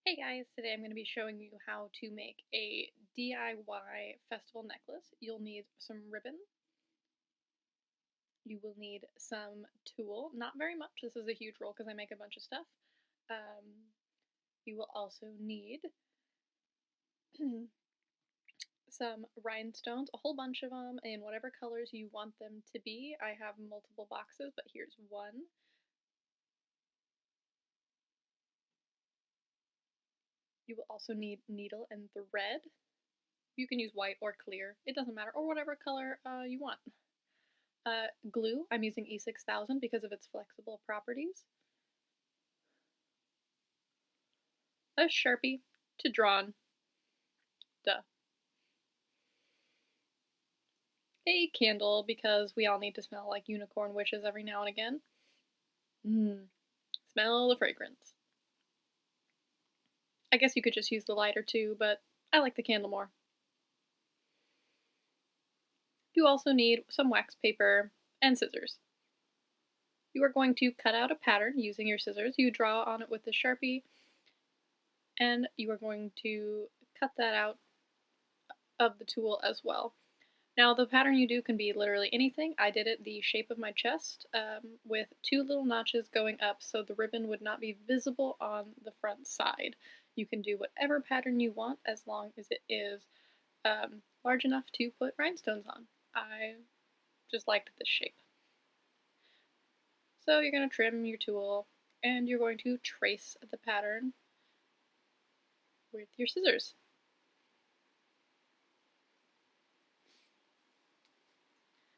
Hey guys, today I'm going to be showing you how to make a DIY festival necklace. You'll need some ribbon, you will need some tulle, not very much, this is a huge roll because I make a bunch of stuff. You will also need some rhinestones, a whole bunch of them in whatever colors you want them to be. I have multiple boxes, but here's one. You will also need needle and thread. You can use white or clear, it doesn't matter, or whatever color you want. Glue, I'm using E6000 because of its flexible properties. A Sharpie to draw on. Duh. A candle because we all need to smell like unicorn wishes every now and again. Smell the fragrance. I guess you could just use the lighter too, but I like the candle more. You also need some wax paper and scissors. You are going to cut out a pattern using your scissors. You draw on it with the Sharpie, and you are going to cut that out of the tulle as well. Now the pattern you do can be literally anything. I did it the shape of my chest with two little notches going up so the ribbon would not be visible on the front side. You can do whatever pattern you want as long as it is large enough to put rhinestones on. I just liked this shape. So you're going to trim your tulle and you're going to trace the pattern with your scissors.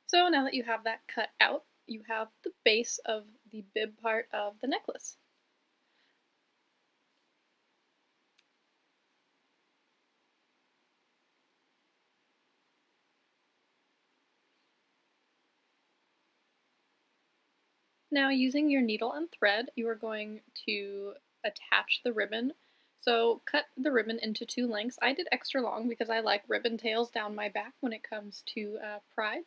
So now that you have that cut out, you have the base of the bib part of the necklace. Now using your needle and thread, you are going to attach the ribbon. So cut the ribbon into two lengths. I did extra long because I like ribbon tails down my back when it comes to pride.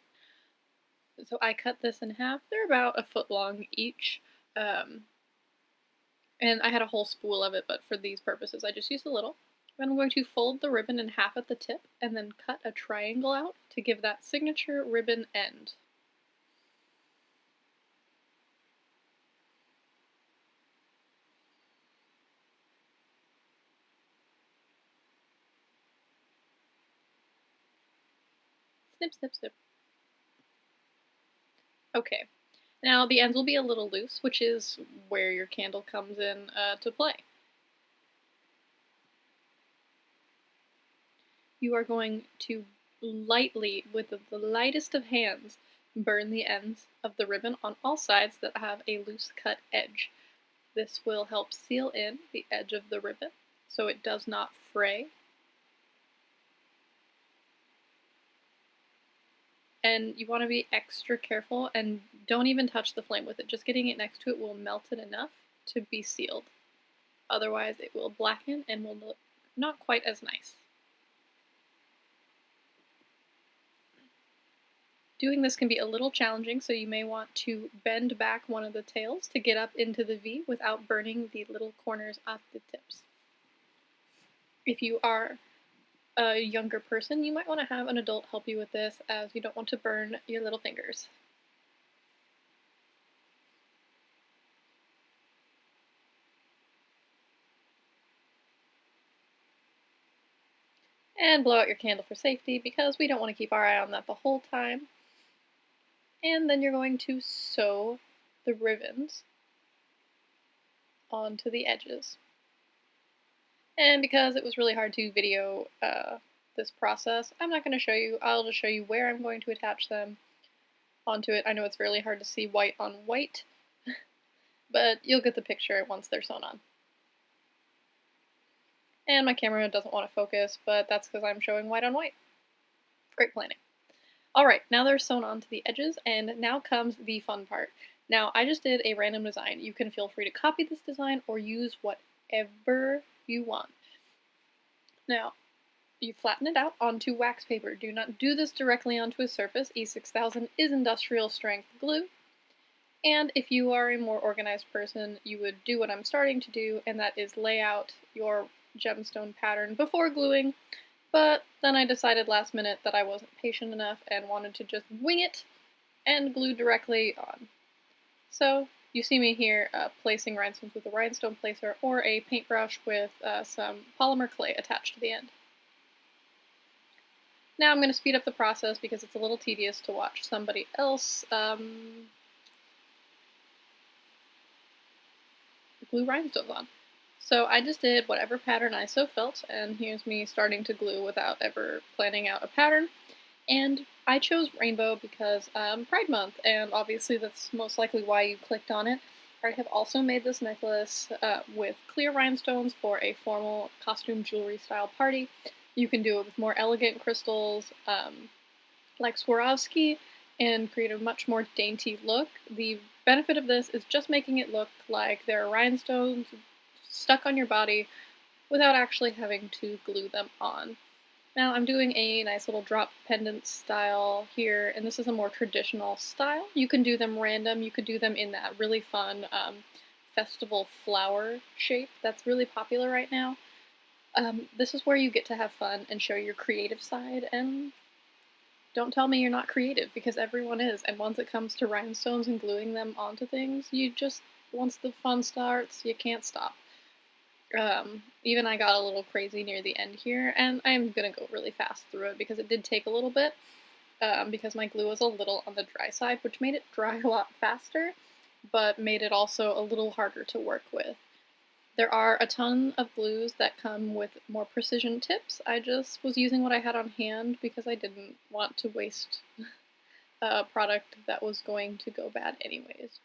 So I cut this in half. They're about a foot long each. And I had a whole spool of it, but for these purposes I just used a little. Then I'm going to fold the ribbon in half at the tip and then cut a triangle out to give that signature ribbon end. Snip, snip, snip. Okay, now the ends will be a little loose, which is where your candle comes in to play. You are going to lightly, with the lightest of hands, burn the ends of the ribbon on all sides that have a loose cut edge. This will help seal in the edge of the ribbon so it does not fray. And you want to be extra careful and don't even touch the flame with it. Just getting it next to it will melt it enough to be sealed. Otherwise it will blacken and will look not quite as nice. Doing this can be a little challenging, so you may want to bend back one of the tails to get up into the V without burning the little corners off the tips. If you are a younger person, you might want to have an adult help you with this, as you don't want to burn your little fingers. And blow out your candle for safety, because we don't want to keep our eye on that the whole time. And then you're going to sew the ribbons onto the edges. And because it was really hard to video this process, I'm not going to show you. I'll just show you where I'm going to attach them onto it. I know it's really hard to see white on white, but you'll get the picture once they're sewn on. And my camera doesn't want to focus, but that's because I'm showing white on white. Great planning. Alright, now they're sewn onto the edges, and now comes the fun part. Now, I just did a random design. You can feel free to copy this design or use whatever you want. Now, you flatten it out onto wax paper. Do not do this directly onto a surface. E6000 is industrial strength glue. And if you are a more organized person, you would do what I'm starting to do, and that is lay out your gemstone pattern before gluing. But then I decided last minute that I wasn't patient enough and wanted to just wing it and glue directly on. So you see me here placing rhinestones with a rhinestone placer or a paintbrush with some polymer clay attached to the end. Now I'm going to speed up the process because it's a little tedious to watch somebody else glue rhinestones on. So I just did whatever pattern I so felt, and here's me starting to glue without ever planning out a pattern. And I chose rainbow because Pride Month, and obviously that's most likely why you clicked on it. I have also made this necklace with clear rhinestones for a formal costume jewelry style party. You can do it with more elegant crystals like Swarovski and create a much more dainty look. The benefit of this is just making it look like there are rhinestones stuck on your body without actually having to glue them on. Now I'm doing a nice little drop pendant style here, and this is a more traditional style. You can do them random, you could do them in that really fun festival flower shape that's really popular right now. This is where you get to have fun and show your creative side, and don't tell me you're not creative, because everyone is, and once it comes to rhinestones and gluing them onto things, once the fun starts, you can't stop. Even I got a little crazy near the end here, and I'm gonna go really fast through it because it did take a little bit, because my glue was a little on the dry side, which made it dry a lot faster, but made it also a little harder to work with. There are a ton of glues that come with more precision tips. I just was using what I had on hand because I didn't want to waste a product that was going to go bad anyways.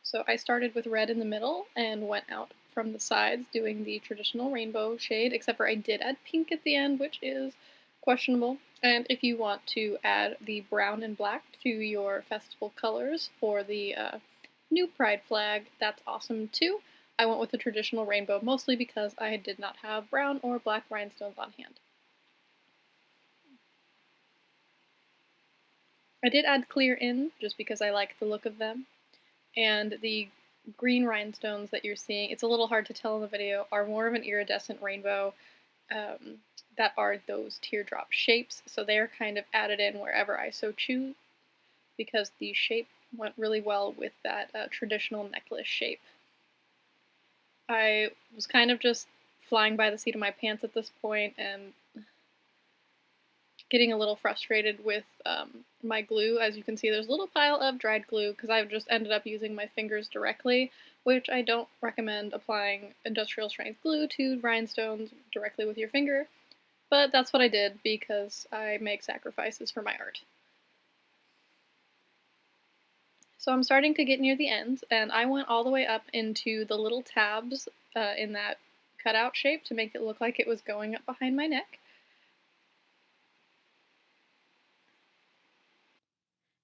So I started with red in the middle and went out from the sides doing the traditional rainbow shade, except for I did add pink at the end, which is questionable. And if you want to add the brown and black to your festival colors for the new pride flag, that's awesome too. I went with the traditional rainbow mostly because I did not have brown or black rhinestones on hand. I did add clear in just because I like the look of them. And the green rhinestones that you're seeing, it's a little hard to tell in the video, are more of an iridescent rainbow that are those teardrop shapes. So they're kind of added in wherever I so choose because the shape went really well with that traditional necklace shape. I was kind of just flying by the seat of my pants at this point and getting a little frustrated with my glue. As you can see, there's a little pile of dried glue because I've just ended up using my fingers directly, which I don't recommend applying industrial strength glue to rhinestones directly with your finger, but that's what I did because I make sacrifices for my art. So I'm starting to get near the ends, and I went all the way up into the little tabs in that cutout shape to make it look like it was going up behind my neck.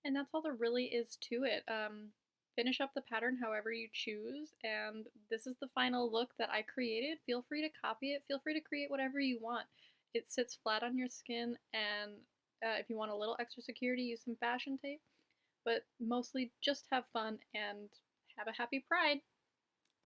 And that's all there really is to it. Finish up the pattern however you choose, and this is the final look that I created. Feel free to copy it, feel free to create whatever you want. It sits flat on your skin, and if you want a little extra security, use some fashion tape, but mostly just have fun and have a happy Pride!